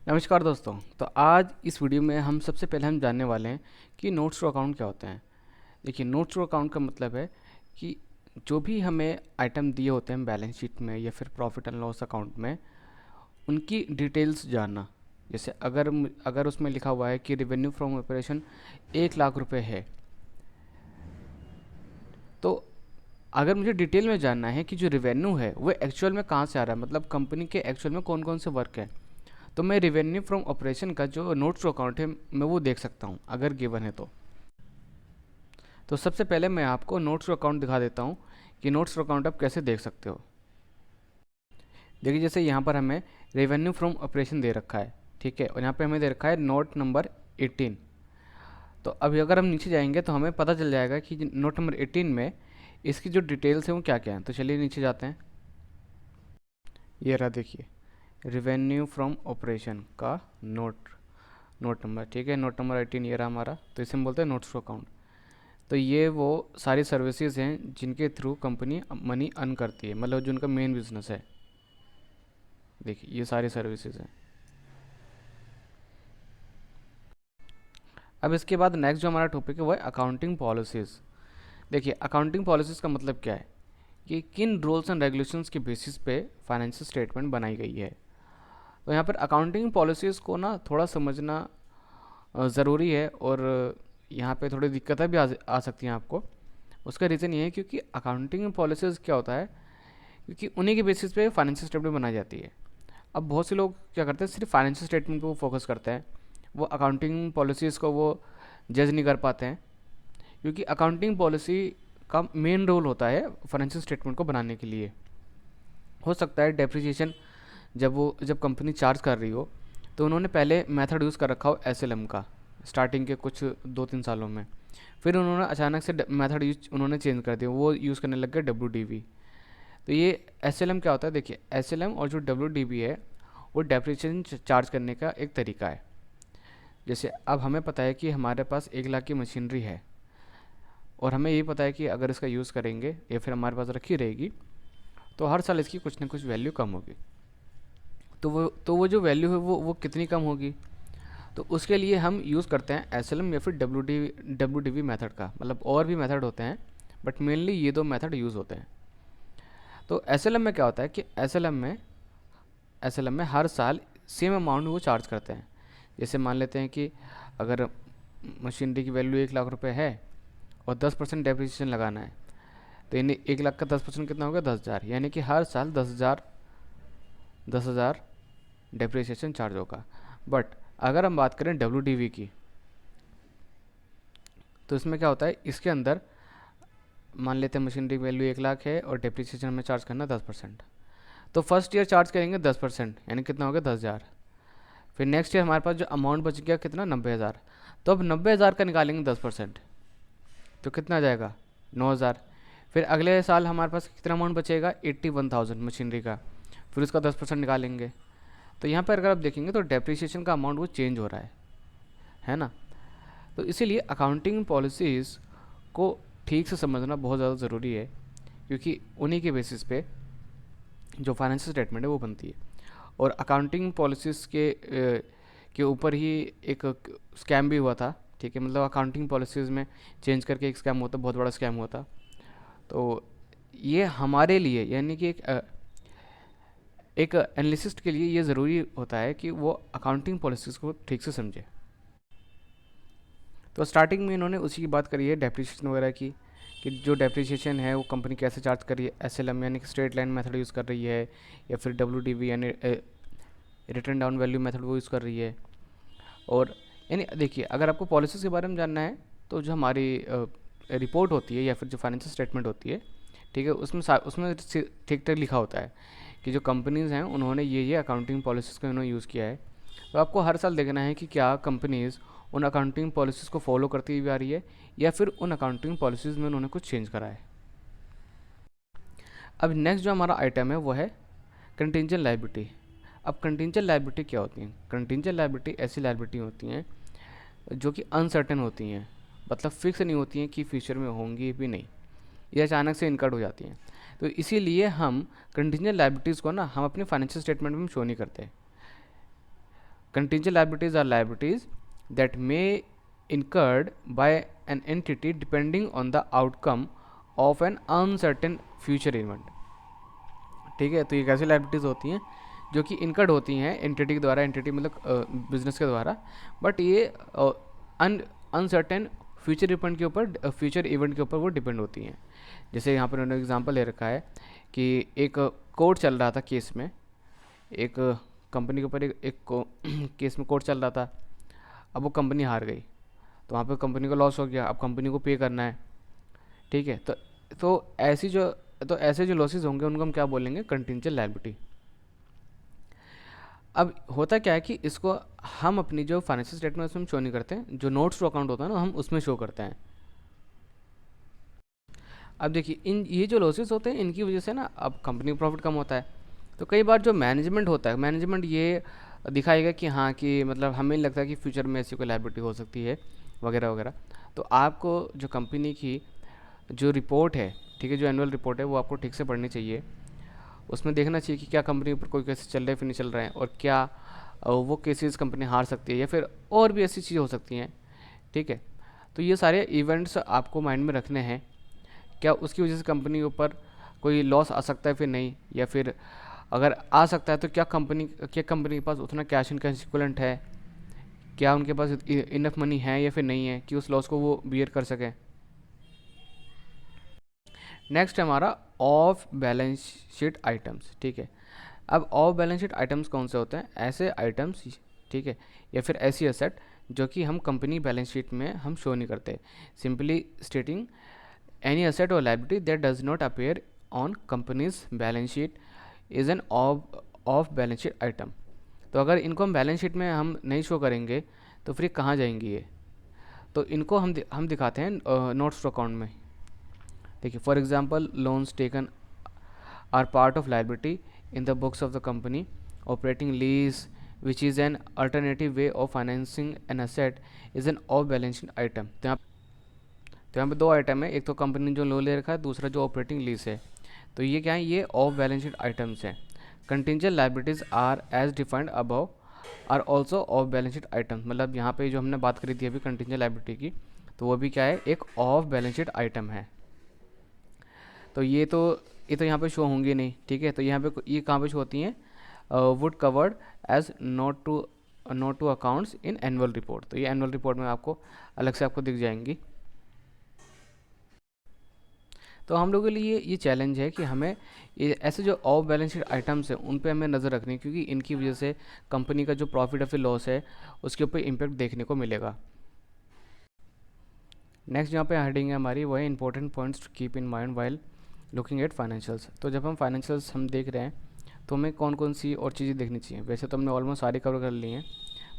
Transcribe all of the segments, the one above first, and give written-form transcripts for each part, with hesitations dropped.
नमस्कार दोस्तों। तो आज इस वीडियो में हम सबसे पहले हम जानने वाले हैं कि नोट्स टू अकाउंट क्या होते हैं। देखिए, नोट्स टू अकाउंट का मतलब है कि जो भी हमें आइटम दिए होते हैं बैलेंस शीट में या फिर प्रॉफिट एंड लॉस अकाउंट में, उनकी डिटेल्स जानना। जैसे अगर उसमें लिखा हुआ है कि रेवेन्यू फ्रॉम ऑपरेशन 1 लाख रुपए है, तो अगर मुझे डिटेल में जानना है कि जो रेवेन्यू है वो एक्चुअल में कहाँ से आ रहा है, मतलब कंपनी के एक्चुअल में कौन कौन से वर्क है, तो मैं रेवेन्यू फ्रॉम ऑपरेशन का जो नोट्स टू अकाउंट है मैं वो देख सकता हूँ अगर गिवन है तो सबसे पहले मैं आपको नोट्स टू अकाउंट दिखा देता हूँ कि नोट्स टू अकाउंट आप कैसे देख सकते हो। देखिए, जैसे यहाँ पर हमें रेवेन्यू फ्रॉम ऑपरेशन दे रखा है, ठीक है, और यहाँ पे हमें दे रखा है नोट नंबर 18। तो अभी अगर हम नीचे जाएंगे तो हमें पता चल जाएगा कि नोट नंबर 18 में इसकी जो डिटेल्स हैं वो क्या क्या हैं। तो चलिए नीचे जाते हैं। ये रहा, देखिए, रेवेन्यू फ्रॉम ऑपरेशन का नोट नंबर, ठीक है, नोट नंबर 18 ये रहा हमारा। तो इसे हम बोलते हैं नोट्स टू अकाउंट। तो ये वो सारी सर्विसेज हैं जिनके थ्रू कंपनी मनी अर्न करती है, मतलब जो उनका मेन बिजनेस है। देखिए, ये सारी सर्विसेज हैं। अब इसके बाद नेक्स्ट जो हमारा टॉपिक है वो है अकाउंटिंग पॉलिसीज़। देखिए, अकाउंटिंग पॉलिसीज़ का मतलब क्या है कि किन रूल्स एंड रेगुलेशंस के बेसिस पे फाइनेंशियल स्टेटमेंट बनाई गई है। तो यहाँ पर अकाउंटिंग पॉलिसीज़ को ना थोड़ा समझना ज़रूरी है, और यहाँ पे थोड़ी दिक्कतें भी आ सकती हैं आपको। उसका रीज़न ये है क्योंकि अकाउंटिंग पॉलिसीज़ क्या होता है, क्योंकि उन्हीं के बेसिस पे फाइनेंशियल स्टेटमेंट बनाई जाती है। अब बहुत से लोग क्या करते हैं, सिर्फ फाइनेंशियल स्टेटमेंट पे वो फोकस करते हैं, वो अकाउंटिंग पॉलिसीज़ को वो जज नहीं कर पाते हैं, क्योंकि अकाउंटिंग पॉलिसी का मेन रोल होता है फाइनेंशियल स्टेटमेंट को बनाने के लिए। हो सकता है डेप्रिसिएशन जब कंपनी चार्ज कर रही हो तो उन्होंने पहले मेथड यूज़ कर रखा हो एसएलएम का, स्टार्टिंग के कुछ 2-3 सालों में। फिर उन्होंने अचानक से मेथड यूज उन्होंने चेंज कर दिया, वो यूज़ करने लग गए डब्ल्यू। तो ये एसएलएम क्या होता है, देखिए, एसएलएम और जो डब्ल्यू है वो डेप्रिसिएशन चार्ज करने का एक तरीका है। जैसे अब हमें पता है कि हमारे पास 1 लाख की मशीनरी है, और हमें ये पता है कि अगर इसका यूज़ करेंगे या फिर हमारे पास रखी रहेगी तो हर साल इसकी कुछ ना कुछ वैल्यू कम होगी। तो वो जो वैल्यू है वो कितनी कम होगी, तो उसके लिए हम यूज़ करते हैं एसएलएम या फिर डब्ल्यू मेथड का। मतलब और भी मेथड होते हैं, बट मेनली ये दो मेथड यूज़ होते हैं। तो एसएलएम में क्या होता है कि एसएलएम में हर साल सेम अमाउंट वो चार्ज करते हैं। जैसे मान लेते हैं कि अगर मशीनरी की वैल्यू 1 लाख रुपए है और 10% डेप्रिसिएशन लगाना है, तो यानी 1 लाख का 10% कितना होगा, 10,000। यानी कि हर साल 10,000 डेप्रिसिएशन चार्ज होगा। बट अगर हम बात करें डब्ल्यू की, तो इसमें क्या होता है, इसके अंदर मान लेते हैं मशीनरी की वैल्यू 1 लाख है और डेप्रिसिएशन हमें चार्ज करना 10%। तो फर्स्ट ईयर चार्ज करेंगे 10%, यानी कितना हो गया, 10,000। फिर नेक्स्ट ईयर हमारे पास जो अमाउंट बच गया कितना, 90,000। तो अब 90,000 का निकालेंगे 10%, तो कितना आ जाएगा, 9,000। फिर अगले साल हमारे पास कितना अमाउंट बचेगा, 81,000 मशीनरी का, फिर उसका 10% निकालेंगे। तो यहाँ पर अगर आप देखेंगे तो डेप्रिसिएशन का अमाउंट वो चेंज हो रहा है ना। तो इसीलिए अकाउंटिंग पॉलिसीज़ को ठीक से समझना बहुत ज़्यादा ज़रूरी है, क्योंकि उन्हीं के बेसिस पे जो फाइनेंशियल स्टेटमेंट है वो बनती है। और अकाउंटिंग पॉलिसीज़ के ऊपर ही एक स्कैम भी हुआ था, ठीक है, मतलब अकाउंटिंग पॉलिसीज़ में चेंज करके एक स्कैम होता, बहुत बड़ा स्कैम हुआ था। तो ये हमारे लिए, यानी कि एक एनालिसिस्ट के लिए ये ज़रूरी होता है कि वो अकाउंटिंग पॉलिसीज़ को ठीक से समझे। तो स्टार्टिंग में इन्होंने उसी की बात करी है, डेप्रिसिएशन वगैरह की, कि जो डेप्रिसिएशन है वो कंपनी कैसे चार्ज कर रही है, एसएलएम यानी कि स्ट्रेट लाइन मेथड यूज़ कर रही है, या फिर डब्ल्यू यानी रिटर्न डाउन वैल्यू मेथड वो यूज़ कर रही है। और यानी देखिए, अगर आपको पॉलिसीज़ के बारे में जानना है तो जो हमारी रिपोर्ट होती है या फिर जो फाइनेंशियल स्टेटमेंट होती है, ठीक है, उसमें ठीक ठीक लिखा होता है कि जो कंपनीज़ हैं उन्होंने ये अकाउंटिंग पॉलिसीज़ को इन्होंने यूज़ किया है। तो आपको हर साल देखना है कि क्या कंपनीज़ उन अकाउंटिंग पॉलिसीज़ को फॉलो करती हुई आ रही है, या फिर उन अकाउंटिंग पॉलिसीज़ में उन्होंने कुछ चेंज करा है। अब नेक्स्ट जो हमारा आइटम है वो है कंटिंजेंट लायबिलिटी। अब कंटिंजेंट लायबिलिटी क्या होती हैं, कंटिंजेंट लायबिलिटी ऐसी लायबिलिटी होती हैं जो कि अनसर्टेन होती हैं, मतलब फिक्स नहीं होती हैं कि फ्यूचर में होंगी भी नहीं, ये अचानक से इनकट हो जाती हैं। तो इसीलिए हम कंटिंजेंट लायबिलिटीज़ को ना हम अपने फाइनेंशियल स्टेटमेंट में शो नहीं करते। Contingent liabilities are liabilities that may incurred by an entity depending on the outcome of an uncertain future event। ठीक है, तो ये कैसी लायबिलिटीज़ होती हैं जो कि इनकर्ड होती हैं एंटिटी के द्वारा, एंटिटी मतलब बिजनेस के द्वारा, बट ये अनसर्टेन फ्यूचर इवेंट के ऊपर, फ्यूचर इवेंट के ऊपर वो डिपेंड होती हैं। जैसे यहाँ पर उन्होंने एग्जांपल ले रखा है कि एक कोर्ट चल रहा था केस में, एक कंपनी के ऊपर केस में कोर्ट चल रहा था। अब वो कंपनी हार गई तो वहाँ पे कंपनी को लॉस हो गया, अब कंपनी को पे करना है। ठीक है, तो ऐसे जो लॉसेस होंगे उनको हम क्या बोलेंगे, कंटिंजेंट लायबिलिटी। अब होता क्या है कि इसको हम अपनी जो फाइनेंशियल स्टेटमेंट में शो नहीं करते हैं, जो नोट्स टू अकाउंट होता है ना, हम उसमें शो करते हैं। अब देखिए ये जो लॉसेस होते हैं इनकी वजह से ना अब कंपनी का प्रॉफिट कम होता है। तो कई बार जो मैनेजमेंट होता है, मैनेजमेंट ये दिखाएगा कि हाँ कि मतलब हमें लगता है कि फ्यूचर में ऐसी कोई लायबिलिटी हो सकती है वगैरह वगैरह। तो आपको जो कंपनी की जो रिपोर्ट है, ठीक है, जो एनुअल रिपोर्ट है वो आपको ठीक से पढ़नी चाहिए। उसमें देखना चाहिए कि क्या कंपनी पर कोई केसेस चल रहे हैं फिर नहीं चल रहे हैं, और क्या वो केसेस कंपनी हार सकती है या फिर और भी ऐसी चीज़ें हो सकती हैं। ठीक है, तो ये सारे इवेंट्स आपको माइंड में रखने हैं। क्या उसकी वजह से कंपनी के ऊपर कोई लॉस आ सकता है फिर नहीं, या फिर अगर आ सकता है तो क्या कंपनी के पास उतना कैश इन कैश इक्विवेलेंट है, क्या उनके पास इनफ मनी है या फिर नहीं है कि उस लॉस को वो बियर कर सकें। नेक्स्ट है हमारा ऑफ बैलेंस शीट आइटम्स। ठीक है, अब ऑफ बैलेंस शीट आइटम्स कौन से होते हैं, ऐसे आइटम्स, ठीक है, या फिर ऐसी एसेट जो कि हम कंपनी बैलेंस शीट में हम शो नहीं करते। सिंपली स्टेटिंग एनी एसेट और liability that does not appear on companies balance sheet is an off balance sheet item. तो अगर इनको हम बैलेंस शीट में हम नहीं शो करेंगे तो फिर कहाँ जाएंगी ये, तो इनको हम दिखाते हैं नोट्स टू अकाउंट में। देखिए for example loans taken are part of liability in the books of the company, operating lease which is an alternative way of financing an asset is an off balance sheet item. तो यहाँ पे दो item है, एक तो company ने जो loan ले रखा है, दूसरा जो ऑपरेटिंग लीज है। तो ये क्या है, ये ऑफ बैलेंस शीट आइटम्स हैं। Contingent liabilities are as defined above are also off balance sheet item. मतलब यहाँ पे जो हमने बात करी थी अभी कंटिंजेंट लायबिलिटी की, तो वो भी क्या है, एक ऑफ बैलेंस शीट आइटम है। तो ये तो यहाँ पे शो होंगे नहीं। ठीक है, तो यहाँ पे ये कहाँ पे शो होती हैं, would covered as note to accounts in annual report. तो ये एनुअल रिपोर्ट में आपको अलग से आपको दिख जाएंगी। तो हम लोगों के लिए ये चैलेंज है कि हमें ऐसे जो ऑफ बैलेंस शीट आइटम्स हैं उन पे हमें नज़र रखनी है, क्योंकि इनकी वजह से कंपनी का जो प्रॉफिट या फिर लॉस है उसके ऊपर इम्पेक्ट देखने को मिलेगा। नेक्स्ट जहाँ पे हेडिंग है हमारी वो है important points to keep in mind while looking at financials. तो जब हम फाइनेंशियल्स हम देख रहे हैं तो हमें कौन कौन सी और चीज़ें देखनी चाहिए। वैसे तो हमने ऑलमोस्ट सारी कवर कर ली हैं,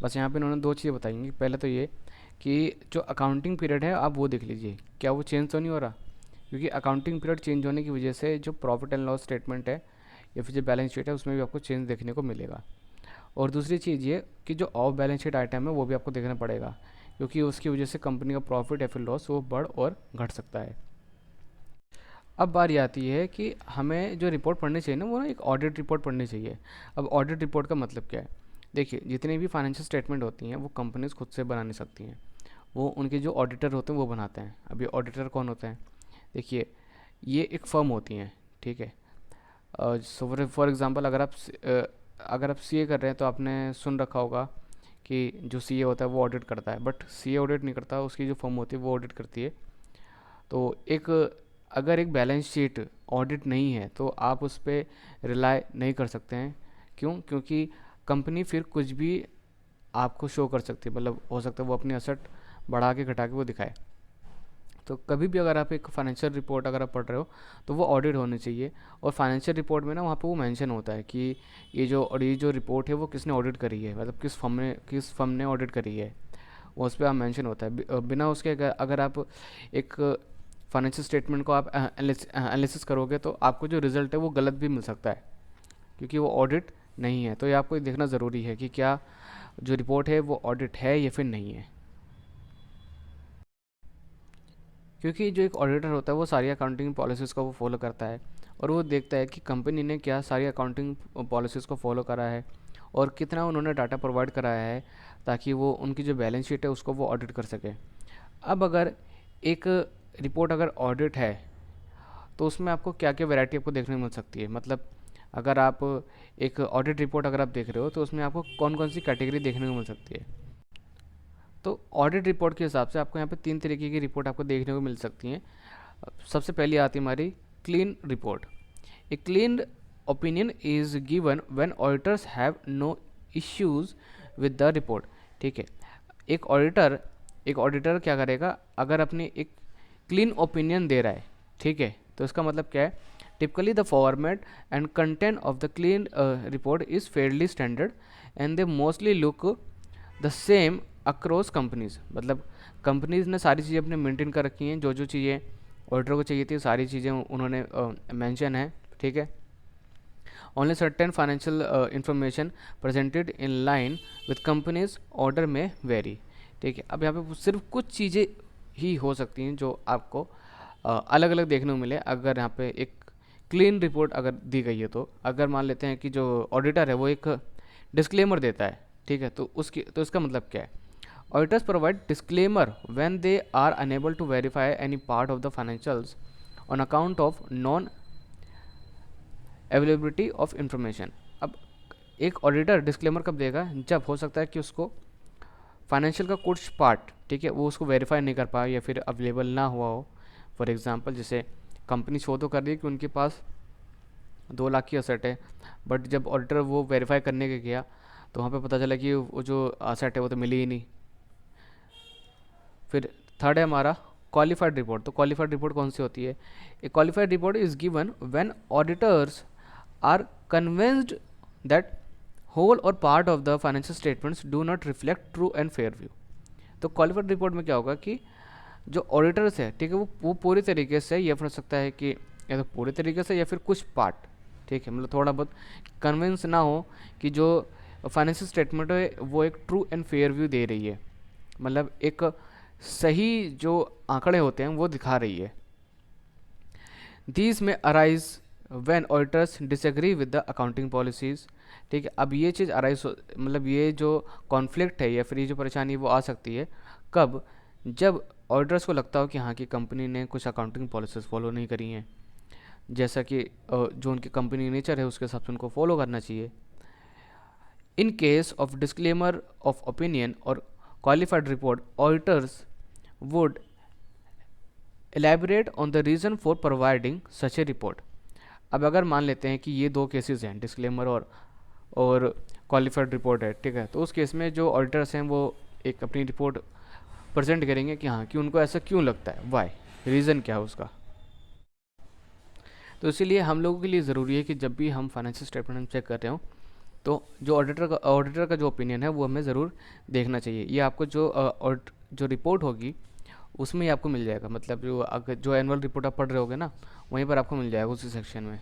बस यहाँ पे इन्होंने दो चीज़ें बताएंगी। पहले तो ये कि जो अकाउंटिंग पीरियड है आप वो देख लीजिए, क्या वो चेंज तो नहीं हो रहा, क्योंकि अकाउंटिंग पीरियड चेंज होने की वजह से जो प्रॉफिट एंड लॉस स्टेटमेंट है या फिर जो बैलेंस शीट है उसमें भी आपको चेंज देखने को मिलेगा। और दूसरी चीज़ ये कि जो ऑफ बैलेंस शीट आइटम है वो भी आपको देखना पड़ेगा, क्योंकि उसकी वजह से कंपनी का प्रॉफिट या फिर लॉस वो बढ़ और घट सकता है। अब बारी आती है कि हमें जो रिपोर्ट पढ़नी चाहिए ना, वो ना एक ऑडिट रिपोर्ट पढ़नी चाहिए। अब ऑडिट रिपोर्ट का मतलब क्या है, देखिए जितनी भी फाइनेंशियल स्टेटमेंट होती हैं वो कंपनीज खुद से बना नहीं सकती हैं, वो उनके जो ऑडिटर होते हैं वो बनाते हैं। अब ये ऑडिटर कौन होते हैं, देखिए ये एक फर्म होती हैं। ठीक है, फॉर एग्ज़ाम्पल अगर आप सीए कर रहे हैं तो आपने सुन रखा होगा कि जो सीए होता है वो ऑडिट करता है, बट सीए ऑडिट नहीं करता, उसकी जो फर्म होती है वो ऑडिट करती है। तो अगर एक बैलेंस शीट ऑडिट नहीं है तो आप उस पर रिलाई नहीं कर सकते हैं। क्यों, क्योंकि कंपनी फिर कुछ भी आपको शो कर सकती है, मतलब हो सकता है वो अपनी एसेट बढ़ा के घटा के वो दिखाए। तो कभी भी अगर आप एक फाइनेंशियल रिपोर्ट अगर आप पढ़ रहे हो तो वो ऑडिट होनी चाहिए। और फाइनेंशियल रिपोर्ट में ना वहाँ पे वो मेंशन होता है कि ये जो रिपोर्ट है वो किसने ऑडिट करी है, मतलब किस फर्म ने ऑडिट करी है, वो उस पर आप मेंशन होता है। बिना उसके अगर आप एक फाइनेंशियल स्टेटमेंट को आप एनालिसिस करोगे तो आपको जो रिज़ल्ट है वो गलत भी मिल सकता है, क्योंकि वो ऑडिट नहीं है। तो ये आपको देखना ज़रूरी है कि क्या जो रिपोर्ट है वो ऑडिट है या फिर नहीं है, क्योंकि जो एक ऑडिटर होता है वो सारी अकाउंटिंग पॉलिसीज़ को वो फॉलो करता है और वो देखता है कि कंपनी ने क्या सारी अकाउंटिंग पॉलिसीज़ को फॉलो करा है और कितना उन्होंने डाटा प्रोवाइड कराया है ताकि वो उनकी जो बैलेंस शीट है उसको वो ऑडिट कर सके। अब अगर एक रिपोर्ट अगर ऑडिट है तो उसमें आपको क्या क्या वैरायटी आपको देखने को मिल सकती है। मतलब अगर आप एक ऑडिट रिपोर्ट अगर आप देख रहे हो तो उसमें आपको कौन कौन सी कैटेगरी देखने को मिल सकती है। तो ऑडिट रिपोर्ट के हिसाब से आपको यहाँ पे 3 तरीके की रिपोर्ट आपको देखने को मिल सकती हैं। सबसे पहली आती है हमारी clean report. A clean opinion is given when auditors have no issues with the report. ठीक है, एक ऑडिटर क्या करेगा, अगर अपनी एक क्लीन ओपिनियन दे रहा है, ठीक है, तो इसका मतलब क्या है, typically the format and content of the clean report is Fairlie standard and they mostly look the same across companies. मतलब कंपनीज ने सारी चीज़ें अपने मेंटेन कर रखी हैं, जो जो चीज़ें ऑडिटर को चाहिए थी सारी चीज़ें उन्होंने मेंशन है। ठीक है, only certain financial information presented in line with companies order में वेरी। ठीक है, अब यहाँ पे सिर्फ कुछ चीज़ें ही हो सकती हैं जो आपको अलग अलग देखने को मिले अगर यहाँ पे एक क्लीन रिपोर्ट अगर दी गई है। तो अगर मान लेते हैं कि जो ऑडिटर है वो एक डिस्क्लेमर देता है, ठीक है, तो इसका मतलब क्या है, auditors provide disclaimer when they are unable to verify any part of the financials on account of non availability of information. अब एक ऑडिटर डिस्क्लेमर कब देगा, जब हो सकता है कि उसको फाइनेंशियल का कुछ पार्ट, ठीक है, वो उसको वेरीफाई नहीं कर पाया या फिर अवेलेबल ना हुआ हो। फॉर एग्जांपल जैसे कंपनी शो तो कर रही है कि उनके पास 2 लाख की असेट है, बट जब ऑडिटर वो वेरीफाई करने के गया तो वहाँ पे पता चला कि वो जो असेट है वो तो मिली ही नहीं। फिर थर्ड है हमारा क्वालिफाइड रिपोर्ट। तो क्वालिफाइड रिपोर्ट कौन सी होती है, a qualified report is given when auditors are convinced that whole or part of the financial statements do not reflect true and fair view. तो क्वालिफाइड रिपोर्ट में क्या होगा कि जो ऑडिटर्स है, ठीक है, वो पूरी तरीके से ये समझ सकता है कि या तो पूरे तरीके से या फिर कुछ पार्ट, ठीक है, मतलब थोड़ा बहुत कन्विंस ना हो कि जो फाइनेंशियल स्टेटमेंट है वो एक ट्रू एंड फेयर व्यू दे रही है, मतलब एक सही जो आंकड़े होते हैं वो दिखा रही है। दीज में arise when auditors disagree with the accounting policies. ठीक है, अब ये चीज़ अराइज मतलब ये जो कॉन्फ्लिक्ट है या फिर ये जो परेशानी वो आ सकती है कब, जब ऑडिटर्स को लगता हो कि हाँ कि कंपनी ने कुछ अकाउंटिंग पॉलिसीज़ फॉलो नहीं करी हैं, जैसा कि जो उनकी कंपनी नेचर है उसके हिसाब से उनको फॉलो करना चाहिए। In case of disclaimer of opinion और qualified report, auditors would elaborate on the reason for providing such a report। अब अगर मान लेते हैं कि ये 2 केसेस हैं, डिस्क्लेमर और क्वालिफाइड रिपोर्ट है, ठीक है, तो उस केस में जो ऑडिटर्स हैं वो एक अपनी रिपोर्ट प्रेजेंट करेंगे कि हाँ कि उनको ऐसा क्यों लगता है, वाई, रीज़न क्या है उसका। तो इसीलिए हम लोगों के लिए ज़रूरी है कि जब भी हम फाइनेंशियल स्टेटमेंट चेक कर रहे हो तो जो ऑडिटर का जो ओपिनियन है वो हमें ज़रूर देखना चाहिए। ये आपको जो रिपोर्ट होगी उसमें ही आपको मिल जाएगा, मतलब जो एनुअल रिपोर्ट आप पढ़ रहे होगे ना वहीं पर आपको मिल जाएगा उसी सेक्शन में।